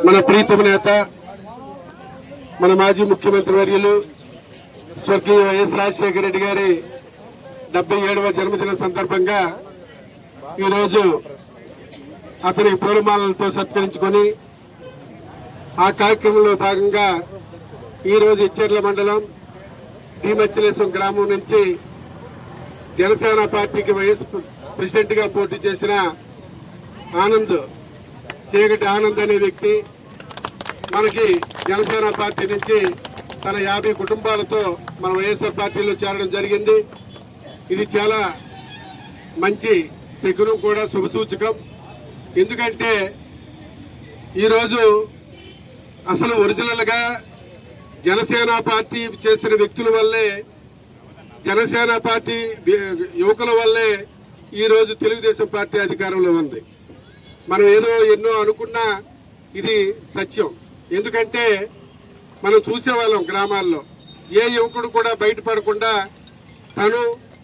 మన ప్రీతమ నేత, మన మాజీ ముఖ్యమంత్రి వర్యులు స్వర్గీయ వైఎస్ రాజశేఖర రెడ్డి గారి 77వ జన్మదిన సందర్భంగా ఈరోజు అతనికి పూలమాలలతో సత్కరించుకొని ఆ కార్యక్రమంలో భాగంగా ఈరోజు ఇచ్చెర్ల మండలం డి గ్రామం నుంచి జనసేన పార్టీకి వైఎస్ ప్రెసిడెంట్ గా పోటీ చేసిన చీకటి ఆనంద్ అనే వ్యక్తి మనకి జనసేన పార్టీ నుంచి తన 50 కుటుంబాలతో మన వైఎస్ఆర్ పార్టీలో చేరడం జరిగింది. ఇది చాలా మంచి శకునం కూడా, శుభసూచకం. ఎందుకంటే ఈరోజు అసలు ఒరిజినల్ గా జనసేన పార్టీ చేసిన వ్యక్తుల వల్లే, జనసేన పార్టీ యువకుల వల్లే ఈరోజు తెలుగుదేశం పార్టీ అధికారంలో ఉంది. మనం ఎన్నో అనుకున్నా ఇది సత్యం. ఎందుకంటే మనం చూసేవాళ్ళం గ్రామాల్లో ఏ యువకుడు కూడా బయటపడకుండా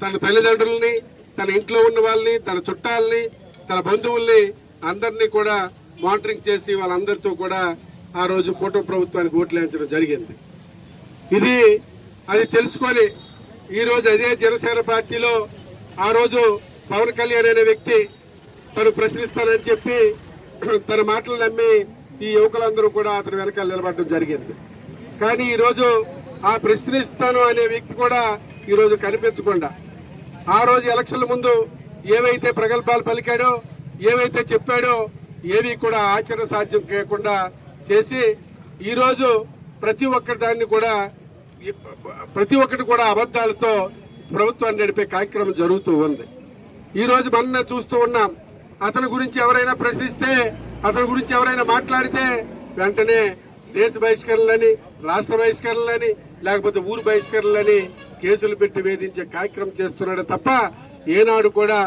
తన తల్లిదండ్రుల్ని, తన ఇంట్లో ఉన్న వాళ్ళని, తన చుట్టాలని, తన బంధువుల్ని అందరినీ కూడా మానిటరింగ్ చేసి వాళ్ళందరితో కూడా ఆ రోజు కూటమి ప్రభుత్వానికి ఓట్లు వేయించడం జరిగింది. అది తెలుసుకొని ఈరోజు అదే జనసేన పార్టీలో ఆ రోజు పవన్ కళ్యాణ్ అనే వ్యక్తి తను ప్రశ్నిస్తానని చెప్పి తన మాటలు నమ్మి ఈ యువకులందరూ కూడా అతని వెనకాల నిలబడడం జరిగింది. కానీ ఈరోజు ఆ ప్రశ్నిస్తాను అనే వ్యక్తి కూడా ఈరోజు కనిపించకుండా, ఆ రోజు ఎలక్షన్ల ముందు ఏవైతే ప్రగల్భాలు పలికాడో, ఏవైతే చెప్పాడో ఏవి కూడా ఆచరణ సాధ్యం కాకుండా చేసి ఈరోజు ప్రతి ఒక్కటి కూడా అబద్దాలతో ప్రభుత్వాన్ని నడిపే కార్యక్రమం జరుగుతూ ఉంది. ఈ రోజు మనం చూస్తూ ఉన్నాం. అతని గురించి ఎవరైనా ప్రశ్నిస్తే, అతని గురించి ఎవరైనా మాట్లాడితే వెంటనే దేశ బహిష్కరణలని, రాష్ట్ర బహిష్కరణలని, లేకపోతే ఊరు బహిష్కరణలని కేసులు పెట్టి వేధించే కార్యక్రమం చేస్తున్నాడు తప్ప ఏనాడు కూడా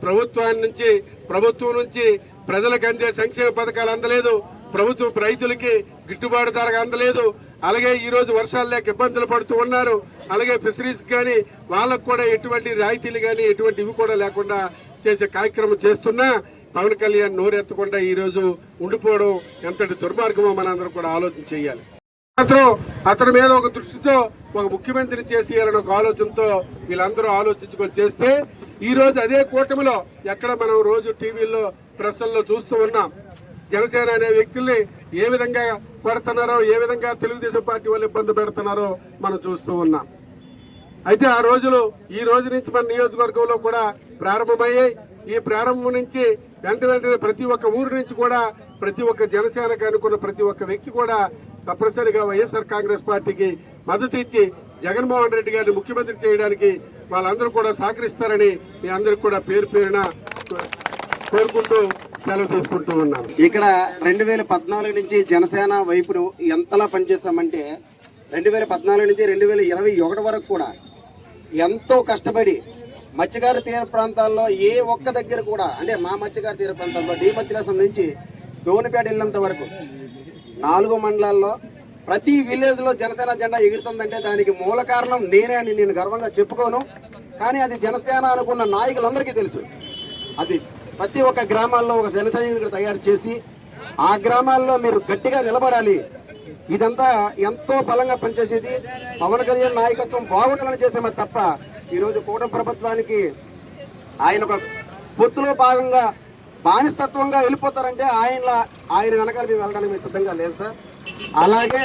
ప్రభుత్వం నుంచి ప్రజలకు అందే సంక్షేమ పథకాలు అందలేదు. ప్రభుత్వం రైతులకి గిట్టుబాటు ధరగా అందలేదు. అలాగే ఈ రోజు వర్షాలు లేక ఇబ్బందులు పడుతూ ఉన్నారు. అలాగే ఫిషరీస్ కానీ వాళ్ళకు కూడా ఎటువంటి రాయితీలు కానీ ఎటువంటివి కూడా లేకుండా చేసే కార్యక్రమం చేస్తున్నా పవన్ కళ్యాణ్ నోరెత్తకుండా ఈ రోజు ఉండిపోవడం ఎంతటి దుర్మార్గమో మనందరం కూడా ఆలోచన చేయాలి. మాత్రం అతని మీద ఒక దృష్టితో ఒక ముఖ్యమంత్రిని చేసేయాలని ఒక ఆలోచనతో వీళ్ళందరూ ఆలోచించుకొని చేస్తే ఈ రోజు అదే కూటమిలో ఎక్కడ మనం రోజు టీవీల్లో ప్రెస్ల్లో చూస్తూ ఉన్నాం. జనసేన అనే వ్యక్తుల్ని ఏ విధంగా కొడుతున్నారో, ఏ విధంగా తెలుగుదేశం పార్టీ వాళ్ళు ఇబ్బంది పెడుతున్నారో మనం చూస్తూ ఉన్నాం. అయితే ఆ రోజులు ఈ రోజు నుంచి మన నియోజకవర్గంలో కూడా ప్రారంభమయ్యాయి. ఈ ప్రారంభం నుంచి వెంటనే ప్రతి ఒక్క ఊరు నుంచి కూడా ప్రతి ఒక్క జనసేనకు అనుకున్న ప్రతి ఒక్క వ్యక్తి కూడా తప్పనిసరిగా వైఎస్ఆర్ కాంగ్రెస్ పార్టీకి మద్దతు ఇచ్చి జగన్మోహన్ రెడ్డి గారిని ముఖ్యమంత్రి చేయడానికి వాళ్ళందరూ కూడా సహకరిస్తారని మీ అందరికి కూడా పేరు పేరున కోరుకుంటూ సెలవు తీసుకుంటూ ఉన్నాను. ఇక్కడ 2014 నుంచి జనసేన వైపును ఎంతలా పనిచేస్తామంటే 2014 నుంచి 2021 వరకు కూడా ఎంతో కష్టపడి మత్స్యకార తీర ప్రాంతాల్లో ఏ ఒక్క దగ్గర కూడా, అంటే మా మత్స్యకార తీర ప్రాంతాల్లో డి నుంచి దోనిపేట వెళ్ళినంత వరకు 4 మండలాల్లో ప్రతి విలేజ్ లో జనసేన జెండా ఎగురుతుందంటే దానికి మూల కారణం నేనే అని నేను గర్వంగా చెప్పుకోను. కానీ అది జనసేన అనుకున్న నాయకులందరికీ తెలుసు. అది ప్రతి ఒక్క గ్రామాల్లో ఒక జన సైనికుడు తయారు చేసి ఆ గ్రామాల్లో మీరు గట్టిగా నిలబడాలి. ఇదంతా ఎంతో బలంగా పనిచేసేది పవన్ కళ్యాణ్ నాయకత్వం బాగుండాలని చేసామే తప్ప ఈరోజు కూటమి ప్రభుత్వానికి ఆయన ఒక పొత్తులో భాగంగా బానిసత్వంగా వెళ్ళిపోతారంటే ఆయన వెనకాల మేము వెళ్ళడానికి మేము సిద్ధంగా లేదు సార్. అలాగే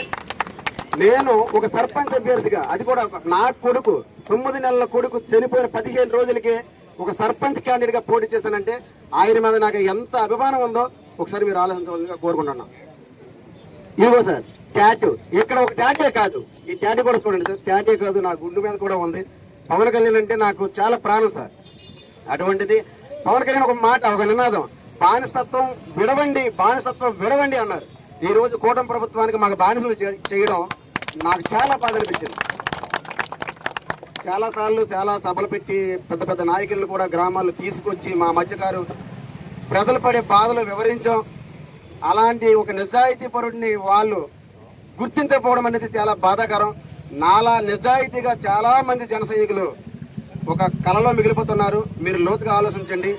నేను ఒక సర్పంచ్ అభ్యర్థిగా, అది కూడా నా కొడుకు 9 నెలల కొడుకు చనిపోయిన 15 రోజులకే ఒక సర్పంచ్ క్యాండిడేట్ గా పోటీ చేస్తానంటే ఆయన మీద నాకు ఎంత అభిమానం ఉందో ఒకసారి మీరు ఆలోచించవలసిందిగా కోరుకుంటున్నాం. ఇదిగో సార్ ట్యాటూ, ఇక్కడ ఒక ట్యాటే కాదు, ఈ ట్యాటూ కూడా చూడండి సార్. ట్యాటే కాదు, నా గుండు మీద కూడా ఉంది. పవన్ కళ్యాణ్ అంటే నాకు చాలా ప్రాణం సార్. అటువంటిది పవన్ కళ్యాణ్ ఒక మాట, ఒక నినాదం, బానిసత్వం విడవండి అన్నారు. ఈ రోజు కూటమి ప్రభుత్వానికి మాకు బానిసలు చేయడం నాకు చాలా బాధ అనిపించింది. చాలాసార్లు చాలా సభలు పెట్టి పెద్ద పెద్ద నాయకులను కూడా గ్రామాల్లో తీసుకొచ్చి మా మధ్యకారు ప్రజలు పడే బాధలు వివరించాం. అలాంటి ఒక నిజాయితీ పరుడిని వాళ్ళు గుర్తించకపోవడం అనేది చాలా బాధాకరం. నాలా నిజాయితీగా చాలా మంది జన సైనికులు ఒక కళలో మిగిలిపోతున్నారు. మీరు లోతుగా ఆలోచించండి.